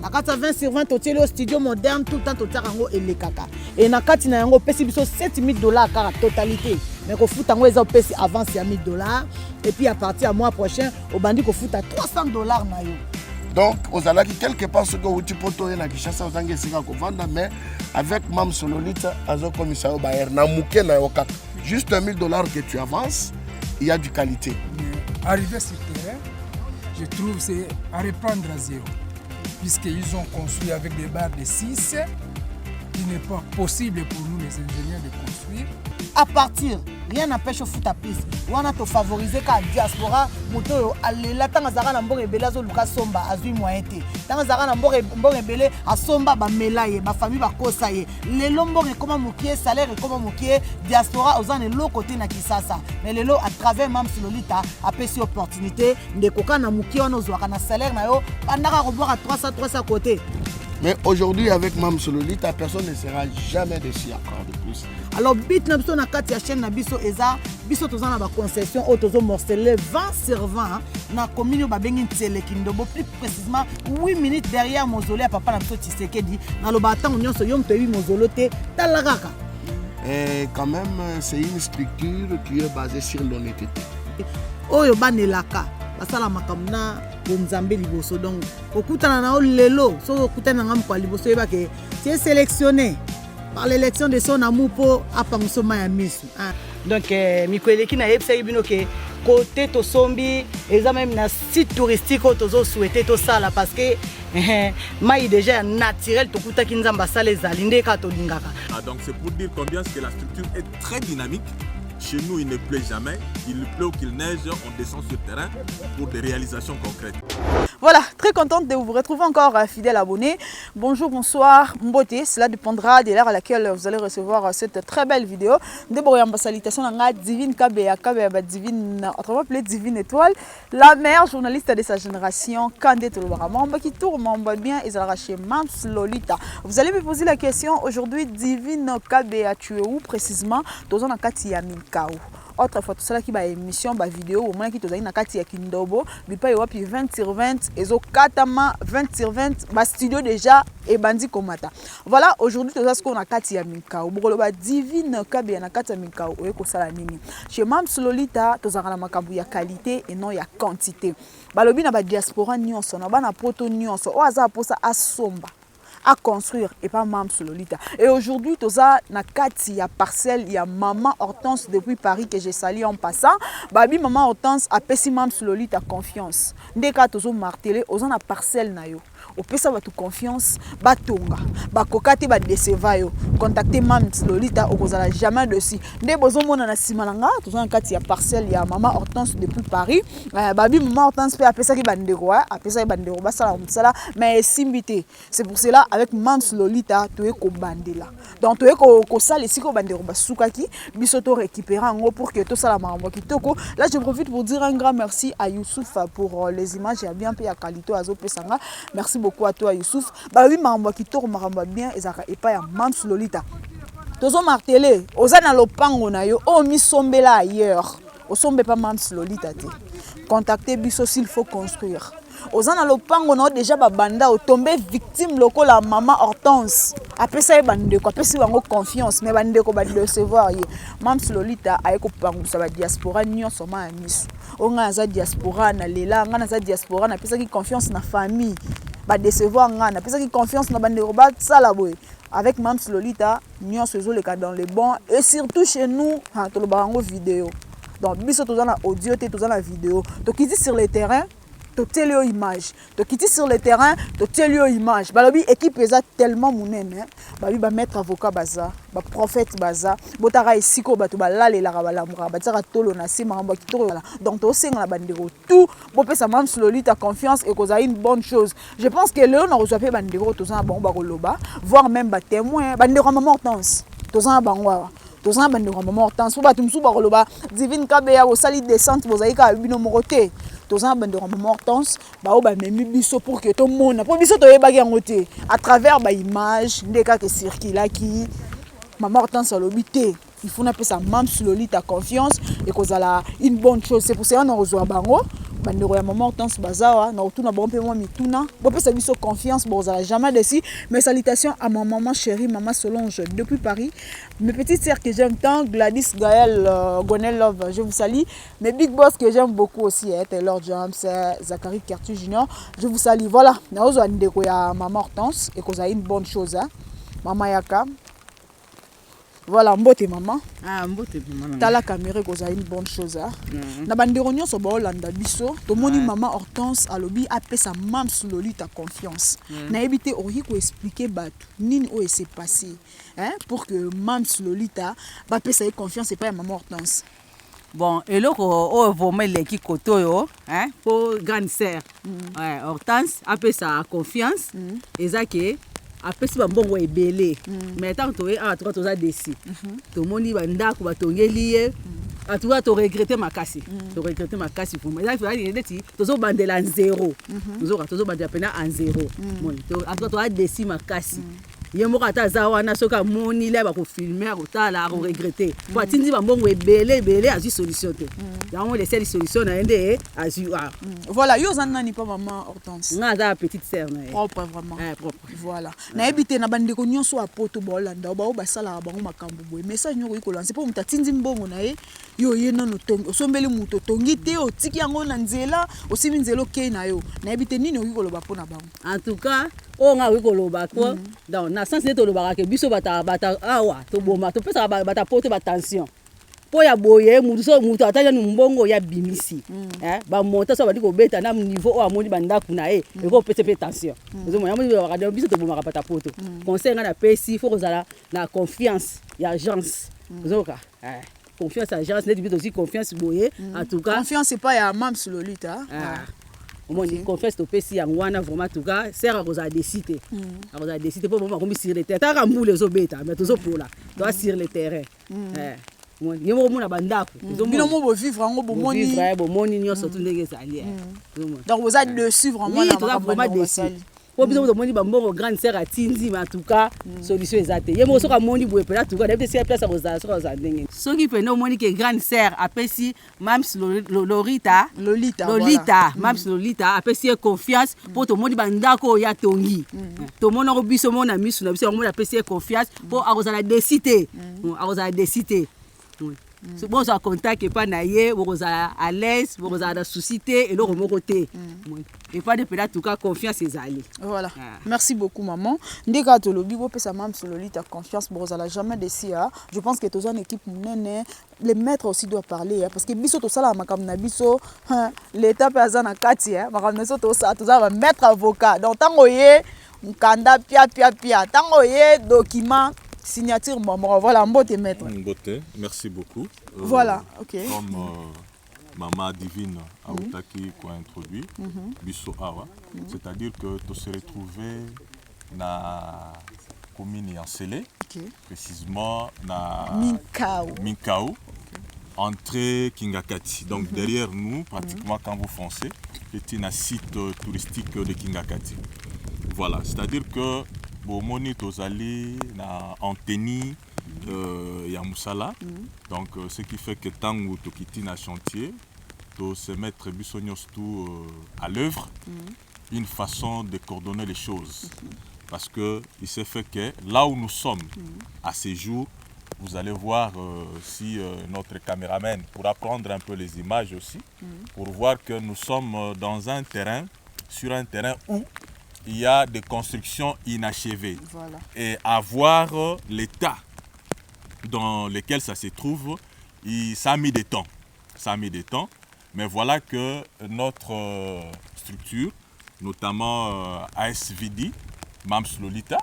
na kati 20 sur 20 totieli au studio moderne tout le temps totiaka yango elekaka et na kati na yango opesi biso $7,000 kaka totalité mais kofuta yango eza opesi avance ya $1,000 et puis à partir ya mois prochain obandi kofuta $300 na yo. Donc, aux alaki quelque part ce que tu peux tourner la Kinshasa aux Anglais c'est qu'on vend mais avec Mam Sololita azo commissaire au Bayer na muke na yoka juste $1,000 que tu avances, il y a du qualité. Arrivé sur le terrain, je trouve c'est à reprendre à zéro puisqu'ils ont construit avec des barres de 6. Il n'est pas possible pour nous les ingénieurs de construire. À partir, rien n'empêche au foot à piste. On a favorisé la diaspora. Moto alela tanga zara na mbongo ebele azo luka somba azui moyete. Tanga zara na mbongo ebele asomba ba melaye, ba famille ba kosa ye. Le lombongo comment mokie salaire comment mokie diaspora aux an l'autre côté na Kisasa. Mais lelo à travers Mam Sololita a pesi opportunité de koka na mokie on ozwa na salaire na yo pendant revoir à 300 côté. Mais aujourd'hui, avec Mam Sololita, personne ne sera jamais déçu encore de plus. Alors, bit na biso na kati ya chaîne na biso eza biso tozana ba concession o tozo morceler 20 sur 20 na commune ba bengi Ntsele Kindobo plus précisément 8 minutes derrière mausolée à papa na biso Tshisekedi na lo batango nyonso yom pewi mausolée te talakaka. Et quand même, c'est une structure qui est basée sur l'honnêteté. Oyo banelaka basala makamuna bonzambe liboso donc okutana na lelo so okutana ngam kwa liboso yeba ke tu es sélectionné par l'élection de son amour pour apangusoma ya misu. Donc mikoleki na yebisa bino ke côté to sombi eza même na site touristique o tozo souhaiter to sala parce que mai déjà naturel to kutaki nzamba sala ezali ndeka to lingaka. Donc c'est pour dire combien que la structure est très dynamique. Chez nous, il ne pleut jamais. Il pleut ou qu'il neige, on descend sur le terrain pour des réalisations concrètes. Voilà, très contente de vous retrouver encore, fidèles abonnés. Bonjour, bonsoir, mbote. Cela dépendra de l'heure à laquelle vous allez recevoir cette très belle vidéo. D'abord, une salutation à la Divine Kabea, Divine, autrement appelée Divine Étoile, la meilleure journaliste de sa génération, Kandé Tolobarama, qui tourne bien, et chez Mam Sololita. Vous allez me poser la question aujourd'hui, Divine Kabea, tu es où précisément? Dans un Kati Yaminkaou. Autre fois, tout ça qui va émission, ba vidéo, au moins qui te na kati ya Kindobo, bipa yo puis 20 sur 20, et zo katama 20 sur 20, ba studio déjà et bandi komata. Voilà, aujourd'hui tout ça ce qu'on a kati ya Minkao. Bokolo ba Divine Kabea na kati ya Minkao, oye ko sala nini. Chez Mam Sololita, to za na makambu ya qualité et non ya quantité. Balobi na ba diaspora nyonso, na ba na poto nyonso, o aza posa asomba à construire et pas Mam Sololita. Et aujourd'hui, tout ça, na kati ya parcelle, ya maman Hortense depuis Paris que j'ai sali en passant. Babi maman Hortense a pesi Mam Sololita confiance. Ndeka tozo martelé, ozana parcelle na yo. Opesa batu confiance, batonga, bakokate ba deceva yo. Contactez Mam Sololita, okozala jamais dessus. Nde bozo mona na simalanga, tozana kati ya parcelle ya maman Hortense depuis Paris. Babi maman Hortense pe apesa ki bandeko, apesa ki bandeko basala mtsala, mais simbité. C'est pour cela avec Mam Sololita tu es ko bandela. Donc tu es ko sala siko bandeko basukaki, biso to récupérer ngo pour que tout ça la mambo kitoko. Là je profite pour dire un grand merci à Youssouf pour les images et bien payé à qualité azo pesanga. Merci beaucoup à toi Youssouf. Bah oui mambo kitoko maramba bien ezaka epa ya Mam Sololita. Tozo martelé, ozana lopango na yo, o mi sombela ailleurs. O sombe pas Mam Sololita te. Contactez biso s'il faut construire. Ozana lopango na déjà babanda o tombé victime loko la maman Hortense. Apesa bande ko apesa bango confiance mais bande ko ba recevoir ye. Mam Sololita ayeko pangusa ba diaspora nyonso ma misu. Onga za diaspora na lela, nga na za diaspora na pesa ki confiance na famille. Ba décevoir nga na pesa ki confiance na bande ko ba sala boy. Avec Mam Sololita, nyonso zo le cas dans les bons et surtout chez nous, to lo bango vidéo. Donc biso to na audio te to na vidéo. To qui dit sur le terrain to télé image to quitter sur le terrain to télé image balobi équipe eza tellement monene babi ba mettre avocat baza ba prophète baza botara isiko bato balalela balamura batara tolo na sima ngamba kitoko voilà donc to senga la bandeko tout bo pesa Mam Sololita confiance et cause une bonne chose je pense que le on reçoit pe bandeko to za bango ba koloba voir même ba témoin bandeko maman Hortense to za bango to za bandeko maman Hortense po bato msuba koloba Divine Kabea au sali descente bozaika bino moroté tozana bandeko maman Hortense bao ba memi biso pour que tout le monde pour biso to yebaki yango te à travers ba image ndeka ke circulaki maman Hortense alobité il faut na pesa Mam Sololita confiance et kozala une bonne chose c'est pour ça on reçoit bango bandeko ya maman Hortense bazawa na otuna bango mpe mwa mituna bopesa biso confiance bozala jamais déçu. Mes salutations à ma maman chérie, maman Solange depuis Paris, mes petites sœurs que j'aime tant, Gladys, Gaël, Gonel Love, je vous salue, mes big boss que j'aime beaucoup aussi, Taylor James, Zachary Kertu Junior, je vous salue. Voilà, na ozo ndeko ya maman Hortense et que ça une bonne chose, hein. Maman Yaka. Voilà, mbote maman. Ah, mbote maman. T'as la caméra que ça une bonne chose, hein. Na bandero nyonso ba Olanda biso, to moni maman Hortense alobi apesa mam Sloli ta confiance. Na ebité ori ko expliquer batu nini o s'est passé, hein, pour que mam Sloli ta ba pesa confiance et pas maman Hortense. Bon, et là, on va mettre l'équipe koto, hein, pour grande sœur. Ouais, Hortense, après sa confiance, et ça que, après si bon ouais belé, mais tant que tu as trois tu as décidé, tout le monde y va ndako va tonger lié, à toi tu regretter ma casse, tu regretter ma casse pour moi. Ça il dit tu as bandé en zéro, tu as bandé à peine en zéro. Bon, à toi tu as décidé ma casse. Yemo kata zawana soka moni là ba ko filmer otala ko regretter pour atindi ba mbongo ebele azu solution te ya mo laisser solution na ende azu voilà yo zanna ni pas maman Hortense nga za petite sœur na propre vraiment propre voilà na ebité na bandeko nyonso a poto ba Olanda ba basala bango makambo boy message nyoko ko lancer pour mutatindi mbongo na yo ye nano tongi osombeli muto tongi te otiki yango na nzela osimi nzelo ke na yo na ebité nini oki koloba pona bango en tout cas o nga oki koloba ko dans na sens to lobaka ke biso bata awa to boma to pesa bata porter ba tension po ya boye mutu atanya mbongo ya bimisi ba monta so badi ko beta na niveau o amoni banda kuna e ko pese pe tension zo mo yamoni ba radio biso to boma bata poto conseil nga na pesi faut kozala na confiance ya agence zo ka confiance à agence net aussi confiance boye en tout cas confiance c'est pas ya mam Sloli ta moi je confesse au PC en wana vraiment en tout cas c'est à cause à décider pour moi comme sur le terrain ta kambu les obeta mais toujours pour là toi sur le terrain moi yemo mona bandako bino mo bo vivre ngo bo moni vivre bo moni nyonso tout ndenge ezali donc vous êtes dessus vraiment na vraiment dessus pour biso bo moni bambongo grande sœur atindi mais en tout cas solution ezate yemo soka moni bo epela tout cas d'être c'est place à rosa soka ndenge soki pene moni que grande sœur apesi mam Lolita mam Lolita apesi confiance pour to moni bandako ya tongi to mona ko biso mona misu na biso mona apesi confiance pour arosala décider c'est bon ça contact pas naie boza à l'aise boza da susciter et le remoter et pas de peut-être tout cas confiance ezali voilà merci beaucoup maman ndeka to lobi bo pesa mam Sloli ta confiance boza la jamais déçu je pense que tous en équipe nene les maîtres aussi doivent parler parce que biso to sala makam na biso l'état pe azana kati makam na so to sa to za maître avocat donc tango ye mkanda pia tango ye document signature maman voilà mbote maître mbote merci beaucoup voilà ok comme maman divine autaki ko introduit biso awa c'est-à-dire que to se retrouver na commune ya Nsele précisément na Minkao entrée Kingakati donc derrière nous pratiquement quand vous foncez c'est un site touristique de Kingakati voilà c'est-à-dire que bomoni tozali na anteni ya musala donc ce qui fait que tango tokiti na chantier to se mettre biso tout à l'œuvre une façon de coordonner les choses parce que il s'est fait que là où nous sommes à ces jours vous allez voir si notre caméraman pourra prendre un peu les images aussi pour voir que nous sommes dans un terrain sur un terrain où il y a des constructions inachevées. Voilà. Et à voir l'état dans lequel ça se trouve, ça a mis des temps. Mais voilà que notre structure, notamment ASVD, Mams Lolita,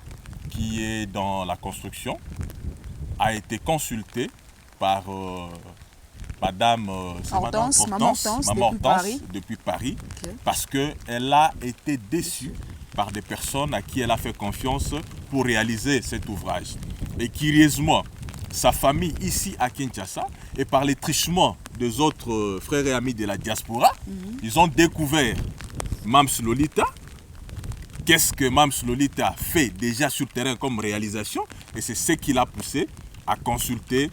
qui est dans la construction, a été consultée par Madame Hortense, Maman Hortense depuis Paris, parce qu'elle a été déçue par des personnes à qui elle a fait confiance pour réaliser cet ouvrage. Et curieusement, sa famille ici à Kinshasa, et par les trichements des autres frères et amis de la diaspora, ils ont découvert Mams Lolita. Qu'est-ce que Mams Lolita fait déjà sur le terrain comme réalisation? Et c'est ce qui l'a poussé à consulter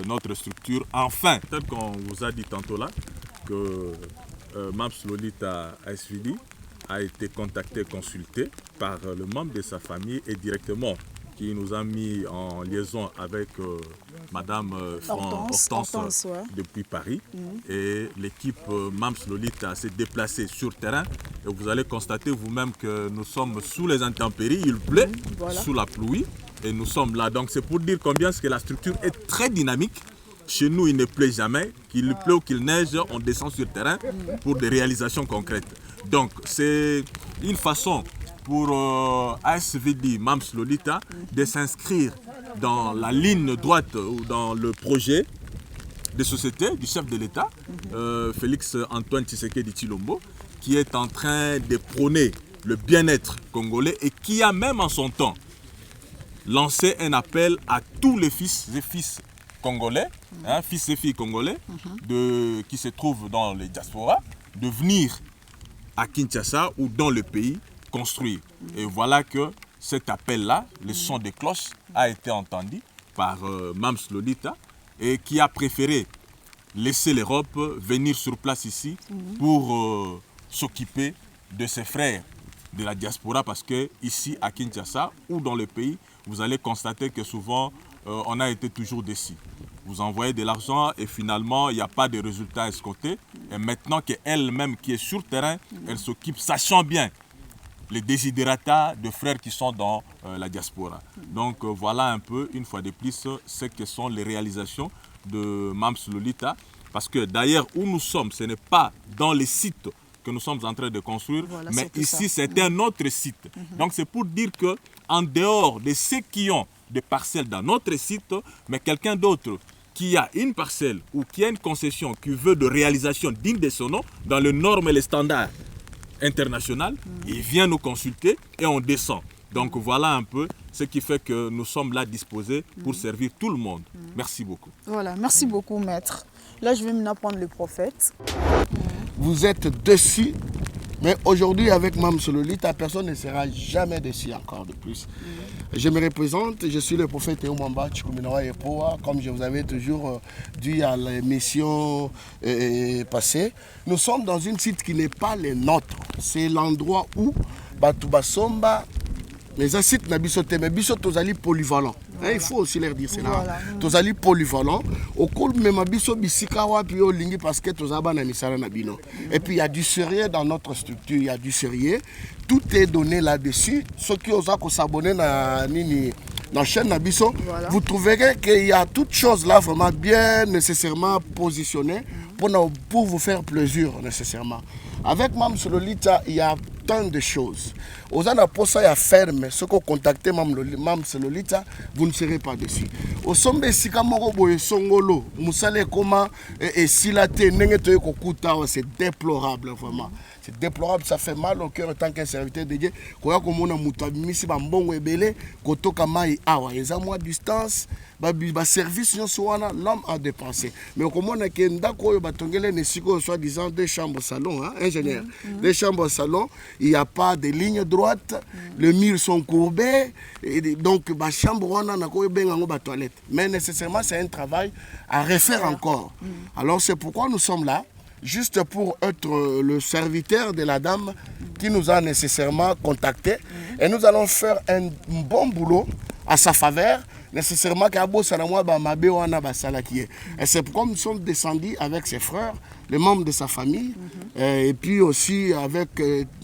notre structure. Enfin, tel qu'on vous a dit tantôt là, que Mams Lolita SVD a été contacté, consulté par le membre de sa famille et directement qui nous a mis en liaison avec Madame Hortense ouais. depuis Paris. Et l'équipe Mams Lolita s'est déplacée sur terrain. Et vous allez constater vous-même que nous sommes sous les intempéries, il pleut, voilà. Sous la pluie. Et nous sommes là. Donc c'est pour dire combien que la structure est très dynamique. Chez nous, il ne pleut jamais. Qu'il pleut ou qu'il neige, on descend sur terrain pour des réalisations concrètes. Donc c'est une façon pour ASVD Mams Lolita de s'inscrire dans la ligne droite ou dans le projet de société du chef de l'État, Félix Antoine Tshisekedi Tshilombo, qui est en train de prôner le bien-être congolais et qui a même en son temps lancé un appel à tous les fils et filles congolais, fils et filles congolais qui se trouvent dans les diasporas, de venir à Kinshasa ou dans le pays construire. Et voilà que cet appel-là, le son des cloches, a été entendu par Mams Lolita et qui a préféré laisser l'Europe venir sur place ici pour s'occuper de ses frères de la diaspora parce que ici à Kinshasa ou dans le pays, vous allez constater que souvent on a été toujours déçus. Vous envoyez de l'argent et finalement il n'y a pas de résultats escomptés. Et maintenant qu'elle-même qui est sur terrain, elle s'occupe, sachant bien les désidérata de frères qui sont dans la diaspora. Donc voilà un peu, une fois de plus, ce que sont les réalisations de Mams Lolita. Parce que d'ailleurs, où nous sommes, ce n'est pas dans les sites que nous sommes en train de construire, voilà, mais ici, c'est un autre site. Donc c'est pour dire qu'en dehors de ceux qui ont des parcelles dans notre site, mais quelqu'un d'autre qui a une parcelle ou qui a une concession qui veut de réalisation digne de son nom, dans les normes et les standards international, il vient nous consulter et on descend. Donc voilà un peu ce qui fait que nous sommes là disposés pour servir tout le monde. Merci beaucoup. Voilà, merci beaucoup maître. Là je vais maintenant prendre le prophète. Vous êtes dessus, mais aujourd'hui avec Mams Lolita, personne ne sera jamais dessus encore de plus. Je me représente, je suis le prophète Théo Mwamba Tshikuminawa Epoa, comme je vous avais toujours dit à l'émission passée. Nous sommes dans une site qui n'est pas le nôtre. C'est l'endroit où Batouba Somba, mais un site n'a bisoté, mais biso tozali polyvalent. Voilà. Il faut aussi leur dire cela. Voilà. Tozali polyvalent. Au cours même biso bisika wapi o lingi parce que tozaba na misala na bino. Et puis il y a du sérieux dans notre structure, il y a du sérieux. Tout est donné là-dessus. Ceux qui osent s'abonner na nini dans la chaîne Nabiso, voilà. Vous trouverez qu'il y a toutes choses là vraiment bien nécessairement positionnées pour vous faire plaisir nécessairement. Avec Mams Lolita, il y a tant de choses. Aux anaposa ya ferme, ceux qui ont contacté Mams Lolita, vous ne serez pas dessus. Au sommet sikamoro boye songolo, musale koma et silate nenge toye kokuta, c'est déplorable vraiment. C'est déplorable, ça fait mal au cœur en tant qu'un serviteur de Dieu. Koya komona mutabimisi bambongo ebele kotoka mai awa. Eza moi distance, ba service nyonso wana l'homme a dépensé. Mais komona ke ndako oyo batongele nesiko soit disant deux chambres salon, hein, ingénieur. Deux chambres salon, il n'y a pas de ligne droite, les murs sont courbés et donc ba chambre wana na ko bengango ba toilette. Mais nécessairement c'est un travail à refaire encore. Alors c'est pourquoi nous sommes là. Juste pour être le serviteur de la dame qui nous a nécessairement contactés. Et nous allons faire un bon boulot à sa faveur. Nécessairement, et c'est pourquoi nous sommes descendus avec ses frères, les membres de sa famille, et puis aussi avec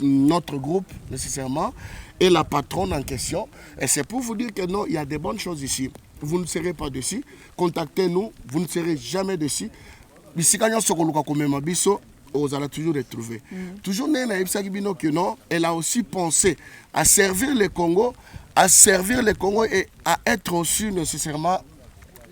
notre groupe, nécessairement, et la patronne en question. Et c'est pour vous dire que non, il y a des bonnes choses ici. Vous ne serez pas dessus. Contactez-nous, vous ne serez jamais dessus. Bisika nyonso koluka komema biso ozala toujours retrouver. Toujours nena ebisaki bino que non, elle a aussi pensé à servir le Congo, et à être aussi nécessairement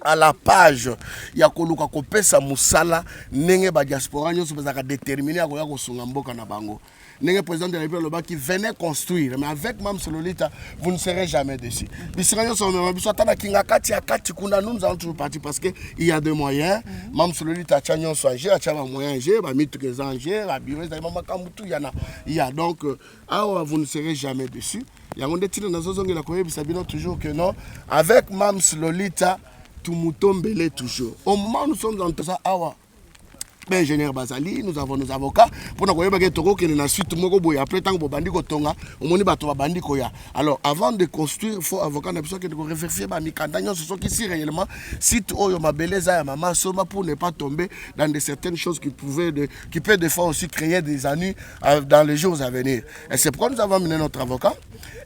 à la page ya koluka kopesa musala nenge ba diaspora nyonso bazaka déterminé akoya kosunga mboka na bango. Nenge président de la République qui venait construire, mais avec Mams Lolita, vous ne serez jamais dessus. Nous allons toujours partir parce qu'il y a des moyens. Mams Lolita a des moyens, il y a donc, vous ne serez jamais dessus. Il y a toujours que non, avec Mams Lolita, tout mouton belé toujours. Au moment où nous sommes dans ça, ingénieurs Bazali, nous avons nos avocats. Pour nous voir que Toko qui est dans suite moko boy après tant que bandi ko tonga, on moni bato ba bandi ko ya. Alors avant de construire, il faut avocat na besoin que de vérifier ba mikandagnon ce sont qui si réellement site oyo ma beleza ya maman soma pour ne pas tomber dans de certaines choses qui peuvent des fois aussi créer des ennuis dans les jours à venir. Et c'est pourquoi nous avons amené notre avocat.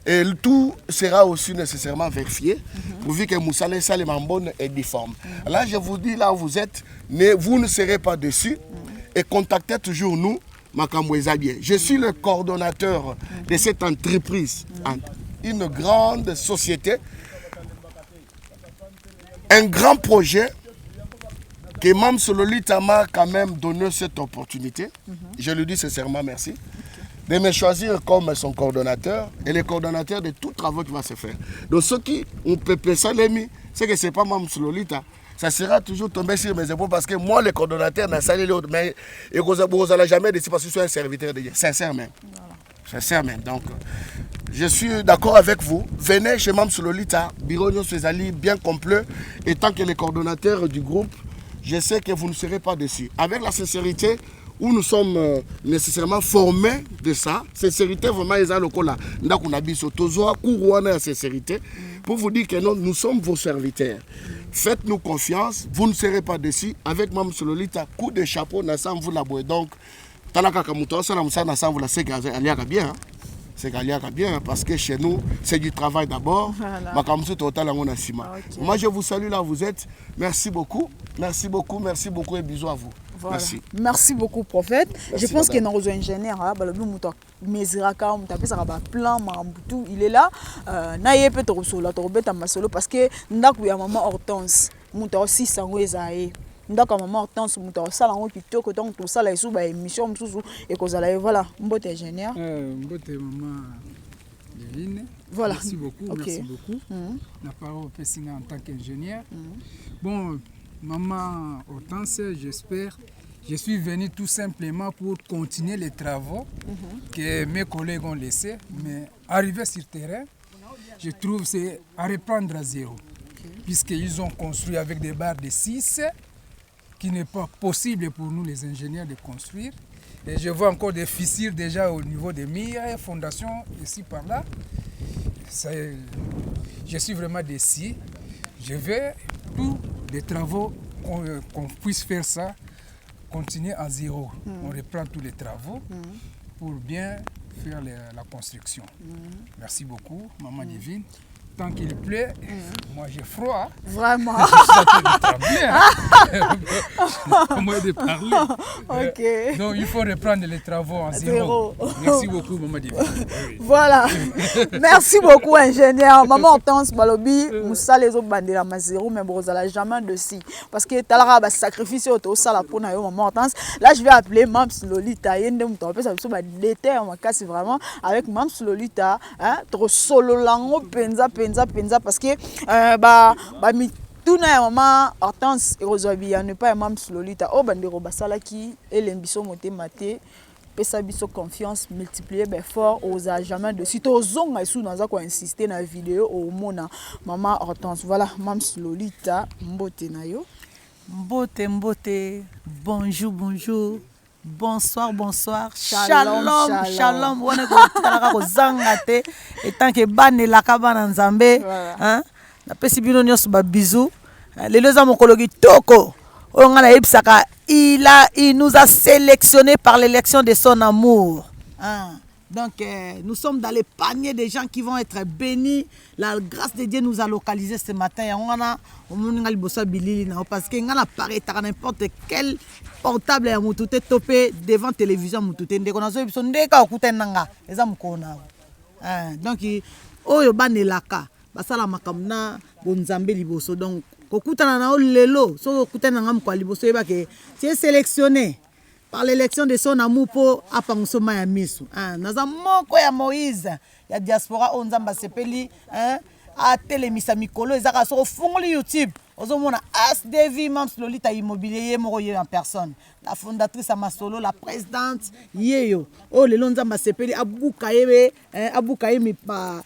Et tout sera aussi nécessairement vérifié pourvu que Moussa Salé Mambonne est difforme. Là, je vous dis, là où vous êtes, vous ne serez pas dessus et contactez toujours nous, Makambo Ezabie. Je suis le coordonnateur de cette entreprise, une grande société, un grand projet que Mam Sololita m'a quand même donné cette opportunité. Je lui dis sincèrement merci. De me choisir comme son coordonnateur et le coordonnateur de tout travaux qui va se faire. Donc ceux qui ont peuplé ça, c'est que ce n'est pas Mam Sololita. Ça sera toujours tombé sur mes épaules parce que moi, le coordonnateur, n'a salé l'autre, mais vous n'allez jamais décider parce que je suis un serviteur de Dieu. Sincèrement. Sincèrement. Donc, je suis d'accord avec vous. Venez chez Mam Sololita, bureau Nyon Swezali, bien complet. Et tant que le coordonnateur du groupe, je sais que vous ne serez pas dessus. Avec la sincérité, où nous sommes nécessairement formés de ça. Sincérité, vraiment, ils ont le là. Nous avons sincérité pour vous dire que nous sommes vos serviteurs. Faites-nous confiance, vous ne serez pas dessus. Avec Mme Sololita, coup de chapeau, nous sommes vous la boue. Donc, c'est bien. C'est bien parce que chez nous, c'est du travail d'abord. Moi, je vous salue là où vous êtes. Merci beaucoup. Merci beaucoup. Merci beaucoup et bisous à vous. Voilà. Merci. Merci beaucoup, prophète. Merci, je pense madame. que nos ingénieurs, il est là. Naye peut masolo parce que ndaku ya maman Hortense, muta aussi sangwezae. Ndaka maman Hortense muta sala ngo kitoko donc tout ça la isu ba émission mususu et kozala voilà, mbote ingénieur. Mbote maman Divine. Voilà. Merci beaucoup, Okay. merci beaucoup. La parole Pessina en tant qu'ingénieur. Bon, maman Hortense, j'espère. Je suis venu tout simplement pour continuer les travaux que mes collègues ont laissés. Mais arrivé sur le terrain, je trouve que c'est à reprendre à zéro. Puisqu'ils ont construit avec des barres de 6, qui n'est pas possible pour nous les ingénieurs de construire. Et je vois encore des fissures déjà au niveau des murs, fondations ici par là. Je suis vraiment déçu. Je veux tous les travaux qu'on puisse faire ça, continuer à zéro. On reprend tous les travaux pour bien faire la construction. Merci beaucoup, Maman Divine. Tant qu'il pleut, moi j'ai froid. Vraiment. Moi de parler. Ok. Donc il faut reprendre les travaux en zéro. Merci beaucoup, Maman Divine. Voilà. Merci beaucoup, ingénieur. Maman Hortense Balobi, Moussa les autres bandera ma zéro, mais bon, ça jamais dessus. Parce que t'as la sacrifice au ça la pour Maman Hortense. Là, je vais appeler Mams Lolita. Il y a un peu ça l'été en casse vraiment avec Mams Lolita. Trop solo lango penza parce que mi tuna maman Hortense et ne pas Mams Lolita. Oh bandero basala qui et l'ambition monter maté. Pesa biso confiance multiplier fort aux jamais de site aux zonga sous dans quoi insister na vidéo au mona maman Hortense. Voilà Mams Lolita mbote na yo. Mbote, bonjour, bonsoir, shalom. On est ko zangate et tant que bane la kabana nzambe, hein? Na pesi bino nyos ba bisou. Les deux amokologi toko. On a ibsaka il nous a sélectionnés par l'élection de son amour. Hein? Donc, nous sommes dans les paniers des gens qui vont être bénis. La grâce de Dieu nous a localisés ce matin. Parce que nous apparaît à n'importe quel portable topé devant la télévision. Donc, donc, kokutana na lelo so kokutana ngam kwa liboso yeba ke tu es sélectionné par l'élection de son amour pour apangsoma ya misu naza moko ya Moïse ya diaspora o nzamba sepeli a telemisa mikolo ezaka so fungoli YouTube ozomona Asdevi Mams Lolita Immobilier moko ye en personne, la fondatrice à Masolo, la présidente yeyo o lelo nzamba sepeli abuka yebe abuka yemi pa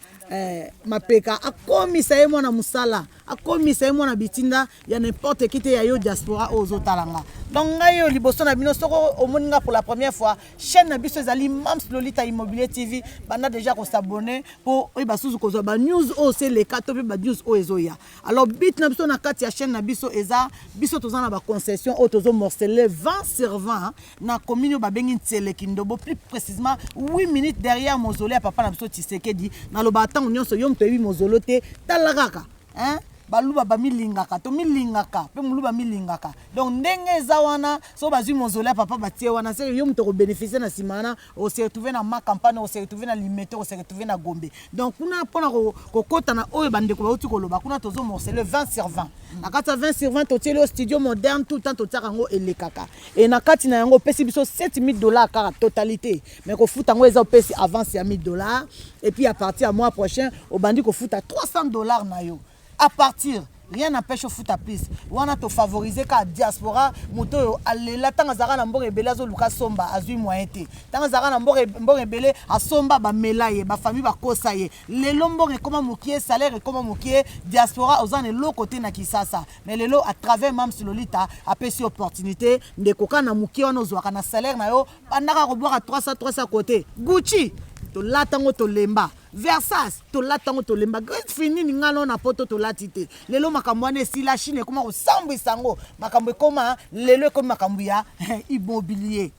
mapeka akomisa ye mwana musala akomisa ye mwana bitinda ya n'importe qui te ya yo diaspora ozotalanga. Donc ngai yo liboso na bino soko omoninga pour la première fois chaîne na biso ezali Mams Lolita Immobilier TV banda déjà ko s'abonner pour oyeba suzu kozwa ba news o c'est les kato pe ba news o ezoya. Alors bit na biso na kati ya chaîne na biso eza biso tozana ba concession o tozo morceler 20 sur 20 na commune ba bengi Ntsele Kindobo plus précisément 8 minutes derrière mausolée à papa na biso Tshisekedi na loba tango nyonso yo mto yebi mausolée te talakaka hein baluba bamilingaka to milingaka pe muluba milingaka donc ndenge eza wana so bazui mausolée papa batie wana c'est yo mto ko bénéficier na simana o se retrouver na ma campagne o se retrouver na Limete o se retrouver na Gombe donc kuna pona ko kota na oyo bandeko ba uti ko loba kuna tozo morceler 20 sur 20 na kati 20 sur 20 to tielo studio moderne tout le temps to tiaka ngo elekaka et na kati na yango pesi biso $7,000 car totalité mais ko futa ngo eza pesi avance ya $1,000 et puis à partir à mois prochain au bandi ko futa $300 na yo. À partir, rien n'empêche au foot à plus. On a te favoriser qu'à diaspora, moto alela tanga zara na mbore bela zo luka somba azui moyete. Tanga zara na mbore bele a somba ba melaye, ba famille ba kosaye. Le lombore comment mokier salaire et comment mokier diaspora aux ane lo côté na kisasa. Mais le lo à travers Mams Lolita a pesi opportunité de koka na mokier on ozwaka na salaire na yo bandaka ko boire à 300 côté. Gucci to latango to lemba Versace to latango to lemba great fini ngalo na poto to latite lelo makambo ane si la Chine koma ko sambu isango makambo koma lelo ko makambo ya immobilier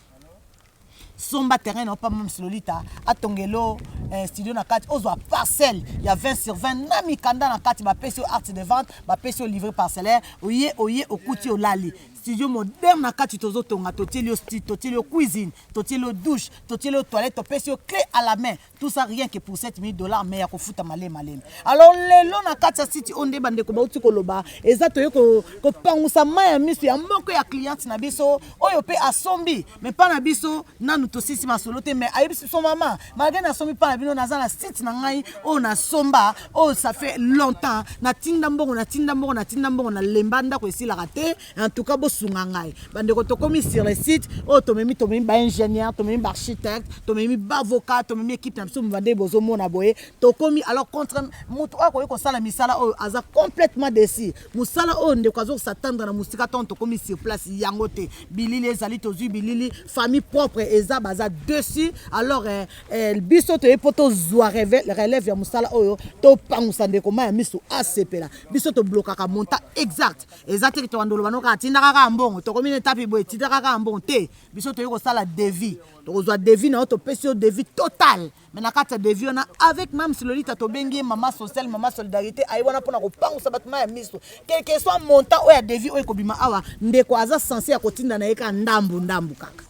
somba terrain na pas Mams Lolita atongelo studio na kati ozwa parcelle ya 20 sur 20 na mikanda na kati ba pesi art de vente ba pesi livrer parcellaire oye okuti olali studio moderne na kati tozo tonga totielio studio totielio cuisine totielio douche totielio toilette to pesi clé à la main tout ça rien que pour $7,000 mais ya ko futa malem alors lelo na kati city onde bande ko bauti ko loba ezato yo ko pangusa maya miso ya moko ya client na biso oyo pe asombi mais pas na biso nanu to sisi masolote mais ayebisi so mama malgré na sombi pas na bino naza na site na ngai o na somba o ça fait longtemps na tinda mbongo na lembanda ko esila raté en tout cas sunga ngai bande ko tokomi sur le site o tomemi ba ingénieur tomemi ba architecte tomemi ba avocat tomemi équipe na biso mbande bozo mona boye tokomi alors contre mutu ako ko sala misala o aza complètement déçu musala o ndeko azo s'attendre na musika ton tokomi sur place yangote bilili ezali tozu bilili famille propre eza baza dessus alors biso to epoto zwa relève ya musala oyo to pangusa ndeko ma ya miso asepela biso to blokaka monta exact exact to andolo banoka tinda mbongo to komine tapi boy tidaka ka mbongo te biso to yoko sala devis to kozwa devis na to pesio devis total mais na kata devis on a avec Mams Lolita to bengi mama sociale mama solidarité ayi wana pona ko pangusa batuma ya miso quel que soit montant o ya devis o ekobima awa ndeko aza censé ya kotinda na yeka ndambu kaka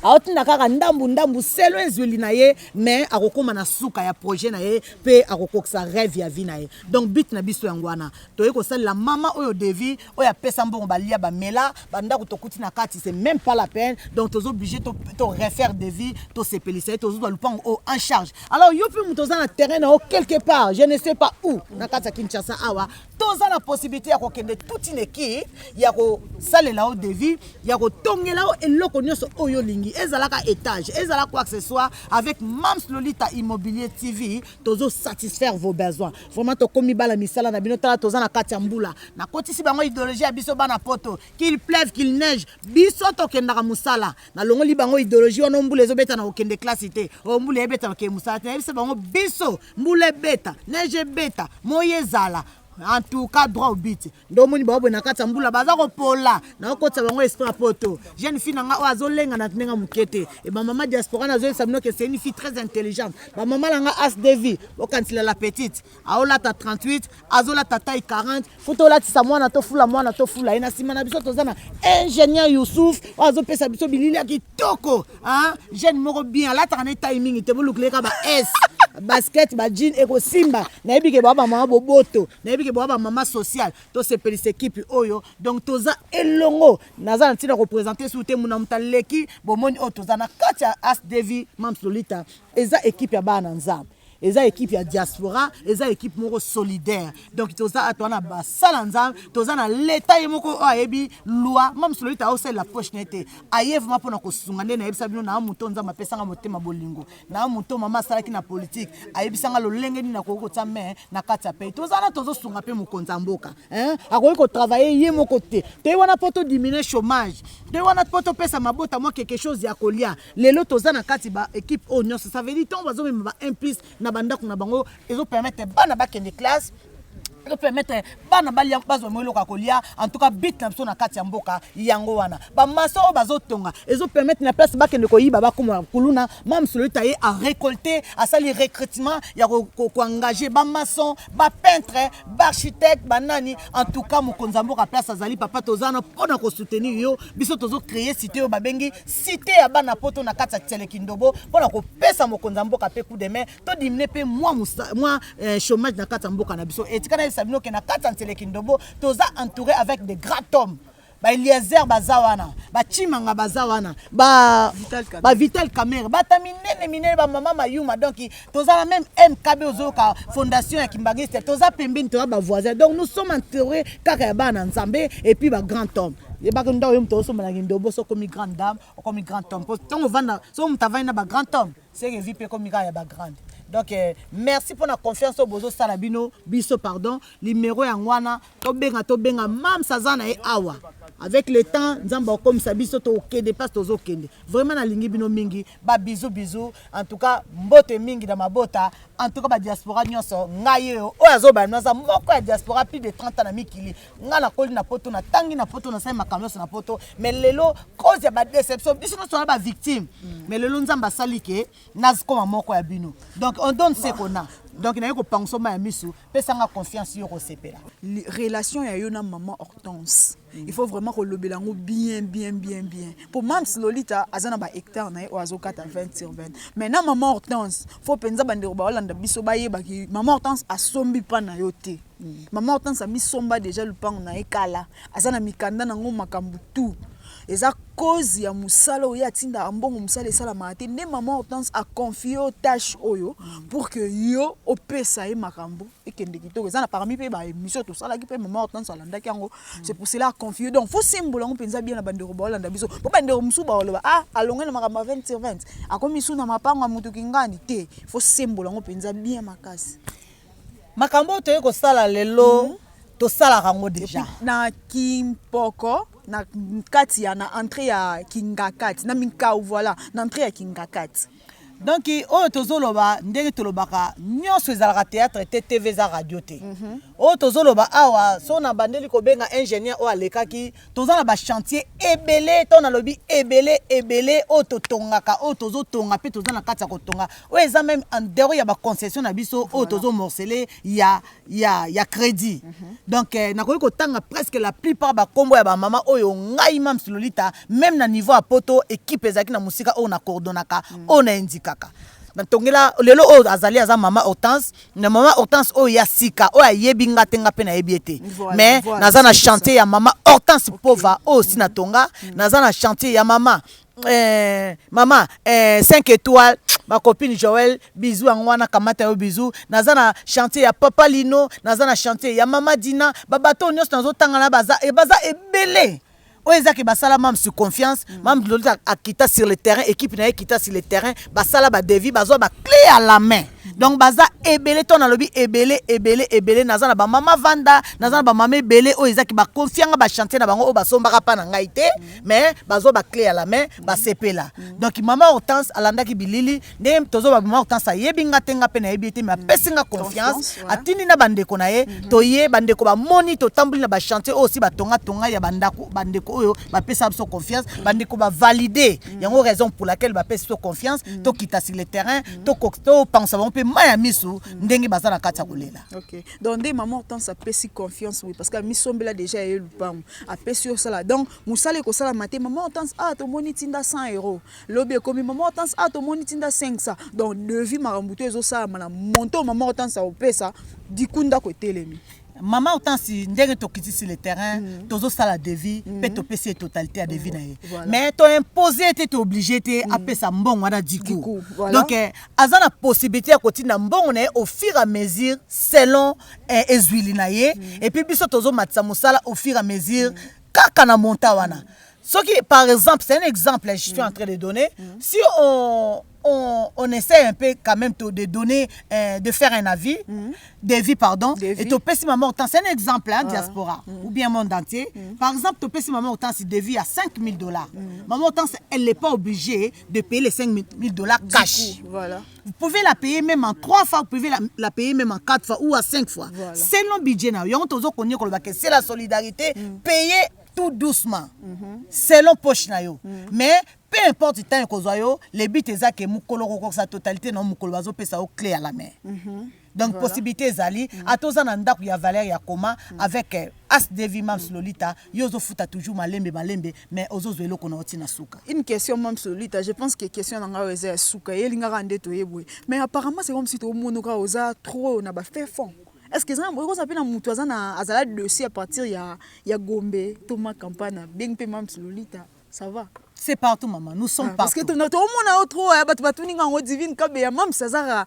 aotinda kaka ndambu selo ezweli na ye mais akokoma na suka ya projet na ye pe akokokisa rêve ya vie na ye donc but na biso yango wana toye kosalela mama oyo devi oyo apesa mbongo balia bamela bandako tokuti na kati c'est même pas la peine donc tozo obligé to refaire devis to sepelisa tozo lupango o en charge alors yo pe mutoza na terrain na quelque part je ne sais pas où na kati ya Kinshasa awa toza na possibilité ya kokende toute une équipe ya ko salela o devis ya ko tongela o eloko nyonso oyo lingi ezalaka étage ezala quoi que ce soit avec Mams Lolita Immobilier TV tozo satisfaire vos besoins vraiment to komi bala misala na bino tala toza na kati ya mbula na kotisi bango idéologie ya biso bana poto qu'il pleuve qu'il neige biso to kendaka musala na longoli bango idéologie ono mbula ezobeta na okende classe te o mbula ebeta ke musala te biso bango biso mbula beta neige beta moye zala en tout cas droit au but ndomoni ba bona kata mbula baza ko pola na ko tsa bango esprit poto jeune fille nga o azolenga na tenga mukete e ba mama diaspora na zo sabino que c'est une fille très intelligente ba mama langa as de vie o quand il la petite aola ta 38 azola ta taille 40 photo la tisa mwana to fula ina simana biso tozana ingénieur Youssouf o azo pesa biso bilili ya kitoko hein jeune moko bien la ta na timing te bolukle ka ba S basket ba jean eko simba na ebike ba mama boboto na ebike ba mama social to se pelise équipe oyo donc toza elongo naza na tina représenter soute muna mutaleki bomoni o toza na kati ya as devi Mams Lolita eza équipe ya bana nzambe eza équipe ya diaspora eza équipe moko solidaire donc toza tona basala nzambe toza na leta ye moko ayebi loi mam Sololita aosala la poche nete aye vraiment mpona kosunga nde nayebisa bino na moto nzambe apesanga motema bolingo na moto mama asalaki na politique ayebisanga lolenge nini nakoki kotia me na kati ya pays tozana tozosunga mpe mokonzi ya mboka akoki kotravaille ye moko te toye wana mpo todimine chômage toye wana mpo topesa mabota mwa quelque chose ya kolia lelo toza na kati ba équipe oyo nyonso ça veut dire ntongo bazomema ba implice na bandako na bango ezopermettre bana bakende classe ezo permettre bana balia bazwa moyo ka kolia en tout cas bit na biso na kati ya mboka yango wana ba maso bazotonga ezo permettre na place bakende koyiba bakoma kuluna mam Sololita ye a récolter a sali recrutement ya ko engager ba maçon ba peintre ba architecte banani en tout cas mokonzi ya mboka place azali papa tozana pona ko soutenir yo biso tozo créer cité yo babengi cité ya bana poto na kati ya Telekindobo pona ko pesa mokonzi ya mboka pe coup de main to diminuer pe moi chômage na kati ya mboka na biso etikana sabino ke na kati ya Telekindobo toza entouré avec des grands hommes ba Eliezer bazawana ba Chimanga bazawana ba Vital Kamerhe bata minene ba mama Mayuma donc toza la même MKB ozoka fondation ya Kimbangiste toza pembeni toza ba voisins donc nous sommes entourés kaka ya bana nzambe et puis ba grand homme et ba ndo yo mto so mala Kindobo so comme grande dame comme grand homme tant on vanda so mtavana na ba grand homme c'est que vie pe comme ya ba grande. Donc merci pour la confiance au bozo salabino biso pardon numéro ya ngwana to benga mam sazana e awa avec le temps nzamba comme ça biso to okende passe to zokende vraiment na lingi bino mingi ba bisou en tout cas mbote mingi da mabota en tout cas ba diaspora nyonso ngaye o azoba naza moko ya diaspora plus de 30 ans na mikili ngana koli na poto na tangi na poto na sai makamyo na poto mais lelo cause ya ba déception biso no so ba victime mais lelo nzamba salike nazikoma moko ya bino donc on donne ce qu'on a. Donc il y a une pension à misu, pesanga confiance sur Osepela. Relation ya yo na maman Hortense. Il faut vraiment que le belango bien. Pour mam Sololita azana ba hectare na o azokata 20/20. Mais na maman Hortense, faut penza bandero ba Holanda biso ba yeba ki maman Hortense asombi pa na yo te. Maman Hortense a mis somba déjà le pan na ekala. Azana mikanda na ngo makambu tout. Eza cause ya musala oya tinda ambongo musala esala mate ne maman Hortense a confié aux tâches oyo pour que yo opesa e makambo ekende kitoko eza na parmi pe ba émission tout ça là qui pe maman Hortense alanda kango c'est pour cela a confié donc faut symbole ngo penza bien na bandero ba Holanda biso po bandero musu ba oloba alonga na makambo 20/20 akomi su na mapango mutu kingani te faut symbole ngo penza bien makasi makambo to yeko sala lelo to sala kango déjà na Kimpoko na kati ya na entrée ya Kingakati na Minkau voilà na entrée ya Kingakati donc oyo tozoloba ndenge tolobaka nyonso ezalaka théâtre te TV za radio te oyo tozoloba awa so na bandeli kobenga ingénieur oyo alekaki toza na ba chantier ebele to na lobi ebele oyo totongaka oyo tozotonga pe toza na kati ya kotonga oyo eza même en dehors ya ba concession na biso oyo tozomorceler ya crédit donc nakoki kotanga presque la plupart ba kombo ya ba mama oyo ngai mam Sololita même na niveau ya poto équipe ezaki na musika oyo na coordonnaka oyo na indika na tongela lelo o azali aza mama Hortense na mama Hortense o ya sika o ayebi ngatenga pe na yebiete mais naza na chantier ya mama Hortense pauvre o si na tonga naza na chantier ya mama 5 étoiles ma copine Joël bisous à ngwana kamata yo bisous naza na chantier ya papa Lino naza na chantier ya mama Dina babato nyos nazo tanga na baza ebele Oezaki basala mam sur confiance, mam Sololita a quitté sur le terrain, équipe na quitté sur le terrain, basala ba devis, bazo ba clé à la main. Donc baza ebele ton na lobi ebele naza na ba mama Vanda, naza na ba mama ebele oezaki ba confiance ba chantier na bango o basombaka pa na ngai te, mais bazo ba clé à la main, ba sepela. Donc mama Hortense alanda ki bilili, ne tozo ba mama Hortense ayebi ngatenga pe na yebite mais apesinga confiance, atindi na bandeko na ye, toye bandeko ba moni to tambuli na ba chantier aussi ba tonga ya bandeko oyo ba pesa so confiance bandeko ba valider yango raison pour laquelle ba pesa so confiance to kita sur le terrain to pense on peut maya misu ndenge bazana kati ya kolela. OK donc des maman Hortense a pesi confiance oui parce que misombela déjà eu le pam a pesi au sala donc musale ko sala maté maman Hortense to moni tinda 100 € lobe komi maman Hortense to moni tinda 500 donc devis marambuto ezo sala mana monto maman Hortense a opesa dikunda ko telemi. maman autant si ndenge tokiti sur le terrain tozo sala devis pe to pesi totalité à devis na ye mais to imposé était obligé te apesa mbongo wana diku donc azana possibilité ya kotina mbongo na ye au fur et à mesure selon ezwili na ye et puis biso tozo matisa musala au fur et à mesure kaka na monta wana soki par exemple c'est un exemple je suis en train de donner si on essaie un peu quand même de donner, de faire un avis, devis, pardon, et tu peux si maman autant, c'est un exemple, hein, diaspora, ou bien monde entier. Par exemple, tu peux si maman autant, si devis à $5,000. Maman autant, elle n'est pas obligée de payer les $5,000 cash. Voilà. Vous pouvez la payer même en 3 fois, vous pouvez la payer même en 4 fois ou à 5 fois. Voilà. Selon le budget, c'est la solidarité, payer tout doucement, selon poche na yo. Mais peu importe le temps que vous le but est que mukolo sa totalité non mukolo bazo pesa au clé à la main. Donc possibilité zali à tous en anda ku ya valeur ya koma avec as devi mam Lolita yozo futa toujours malembe mais ozo zwelo kona otina suka. Une question mam Lolita, je pense que question nanga weze suka yelinga rande to yebwe. Mais apparemment c'est comme si to monoka oza trop na ba fait fond. Est-ce que ça s'appelle un moutoisan à la dossier à partir ya Gombe, Thomas Campana, bien que mam Lolita, ça va? C'est partout maman, nous sommes partout. Parce que tout le monde a trop batouninga en divine kabe ya mam Sazara.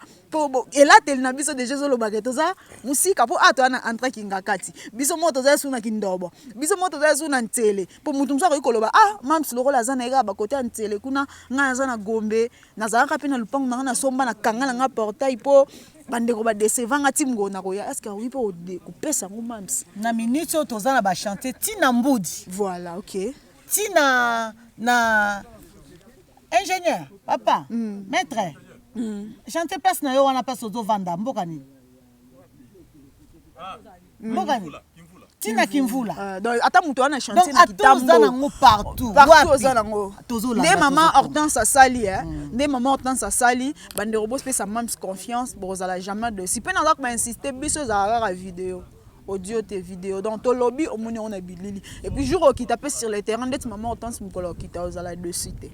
Et là tel na biso déjà solo bagetoza musika po ato ana entra kinga kati. Biso moto za suna kindobo. Biso moto za suna ntele. Po mutu msa ko ikoloba mam Lolo la zana ega ba kote ntele kuna nga zana Gombe na zaka pe na lupango na somba na kangala nga portail po bandeko ba desevanga timgo na koya. Est-ce que oui po ko pesa ngo mams. Na minute tozana ba chanter tina mbudi. Voilà, OK. Tina na ingénieur papa maître chanter place na yo wana place ozo vanda mboka ni tina kimvula donc ata muto wana chanter na kitambo donc partout ne maman Hortense asali ne maman Hortense asali bande robos pe sa mams confiance bozala jamais de si pe na ba insister biso za la vidéo audio tes vidéos dans ton lobby au monde on a bilili et puis jour qui tape sur le terrain d'être maman Hortense mukolo qui t'a aux ala de cité.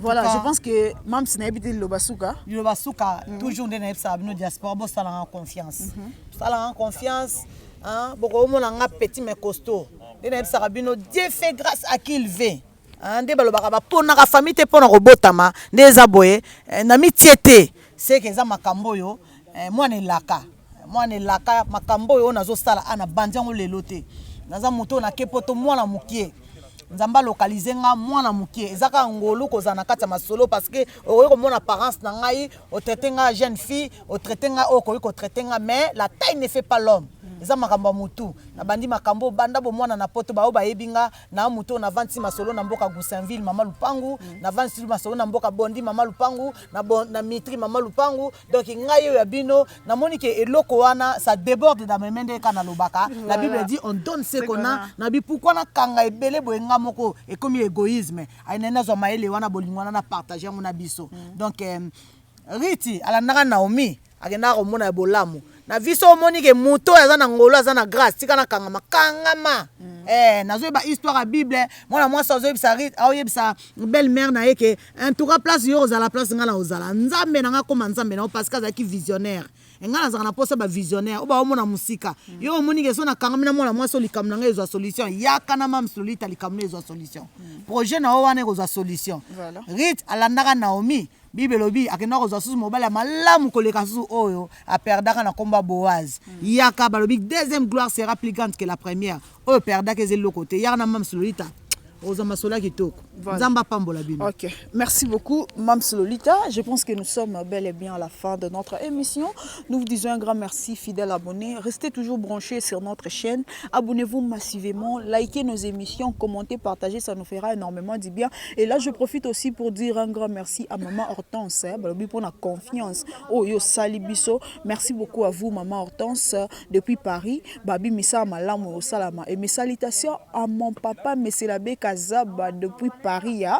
Voilà, je pense que même si n'habite le basuka toujours des nègres diaspora bo ça la confiance ça la confiance hein beaucoup mon nga petit mais costaud des nègres sabino Dieu fait grâce à qui il veut hein de balobaka ba pona ka famille te pona robotama des aboye na mitiete c'est que za makambo yo moi ne laka makambo yo nazo sala ana bandiango lelo te naza moto na kepoto mwana mukie nzamba localiser nga mwana mukie ezaka ngolo kozana kati masolo parce que oyo mon apparence na ngai o traiter nga jeune fille o traiter nga okoyi ko traiter nga mais la taille ne fait pas l'homme eza makambo mutu na bandi makambo banda bo mwana na poto ba yebinga na mutu na vanti masolo na mboka Goussainville mama Lupangu na vanti masolo na mboka Bondi mama Lupangu na Mitri mama Lupangu donc ngai yo ya bino na monike eloko wana ça déborde dans mes mains kana lobaka la Bible dit on donne ce qu'on a na bi pourquoi na kanga ebele boyenga moko et comme égoïsme ainena zo maele wana bolingwana na partager mon abiso donc Riti ala naka Naomi agenda ko mona bolamu na viso moni ke moto azana ngolo azana grâce tika kanga makangama nazo ba histoire ya Bible mwana mwasi azo yebisa Riti aoyebisa belle mère na yeke en tout cas place yo ozala place ngala ozala nzambe na nga koma nzambe na parce que azaki visionnaire engala zana posa ba visionnaire oba omona musika yo moni ke so na kanga mina mwana mwasi likamna nga ezo solution yaka na mam Lolita likamna ezo solution projet na wana ezo solution Riti alandaka Naomi Bible lobi akenda kozwa susu mobala malamu koleka susu oyo aperdaka na komba Boaz yaka balobi deuxième gloire sera plus grande que la première oyo perdaka ezelo côté yana mam Lolita ozamasolo kitoko nzamba pambola bino. OK, merci beaucoup mam Lolita. Je pense que nous sommes bel et bien à la fin de notre émission. Nous vous disons un grand merci fidèles abonnés. Restez toujours branchés sur notre chaîne. Abonnez-vous massivement, likez nos émissions, commentez, partagez, ça nous fera énormément du bien. Et là je profite aussi pour dire un grand merci à maman Hortense pour la confiance. Oh yo salibiso. Merci beaucoup à vous maman Hortense depuis Paris. Babi misa malamu salama et mes salutations à mon papa Meselabe Kazaba depuis Paris. Paris, hein.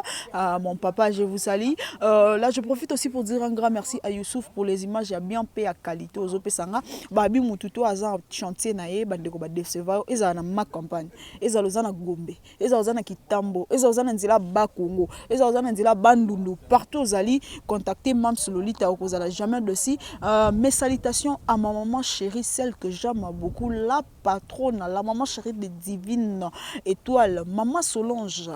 Mon papa, je vous salue. Là, je profite aussi pour dire un grand merci à Youssouf pour les images, il y a bien payé à qualité aux opesanga. Babi Mututo a un chantier naé, bandeko ba décevoir, ils ont ma campagne, ils ont na Gombe, ils ont na Kitambo, ils ont na Nzila Bakongo, ils ont na Nzila Bandundu, partout aux ali, contactez Mam Sololita, vous allez jamais de si. Mes salutations à ma maman chérie, celle que j'aime beaucoup, la patronne, la maman chérie de Divine Étoile, maman Solange.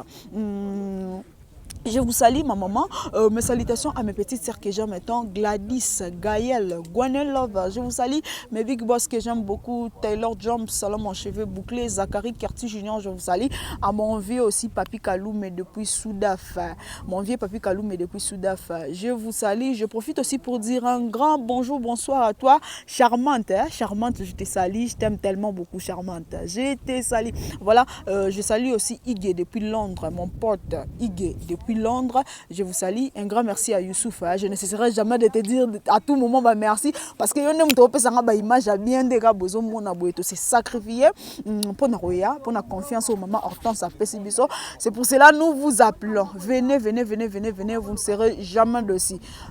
Je vous salue ma maman, mes salutations à mes petites sœurs que j'aime étant Gladys, Gaëlle, Love, je vous salue mes big boss que j'aime beaucoup, Taylor Jump, Salomon cheveux bouclés, Zachary Carty Junior, je vous salue, à mon vieux aussi Papi Kalou mais depuis Soudaf, mon vieux Papi Kalou mais depuis Soudaf, je vous salue, je profite aussi pour dire un grand bonjour, bonsoir à toi, charmante, hein? Charmante, je te salue, je t'aime tellement beaucoup, charmante, je te salue, voilà, je salue aussi Igé depuis Londres, mon pote Igé depuis Londres, je vous salue. Un grand merci à Youssouf. Je ne cesserai jamais de te dire à tout moment bah, merci parce que yon ne image bien des gars besoin mon aboueto c'est sacrifié pour la confiance au maman Hortense à Pessibiso. C'est pour cela nous vous appelons. Venez, vous ne serez jamais de.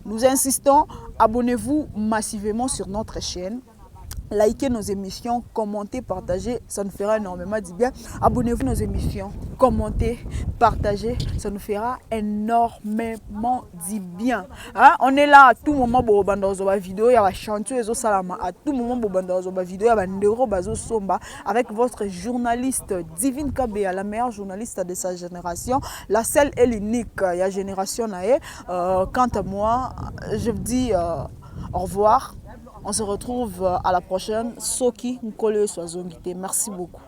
Nous insistons, abonnez-vous massivement sur notre chaîne. Likez nos émissions, commentez, partagez, ça nous fera énormément du bien. Abonnez-vous à nos émissions, commentez, partagez, ça nous fera énormément du bien. Hein? On est là à tout moment pour la vidéo, il y a chanteuse au salama, à tout moment pour la vidéo, il y a Ndero Bazo Somba avec votre journaliste Divine Kabea, la meilleure journaliste de sa génération, la seule et l'unique, il y a génération nae. Quant à moi, je vous dis au revoir. On se retrouve à la prochaine. Soki Nkole Soazongite. Merci beaucoup.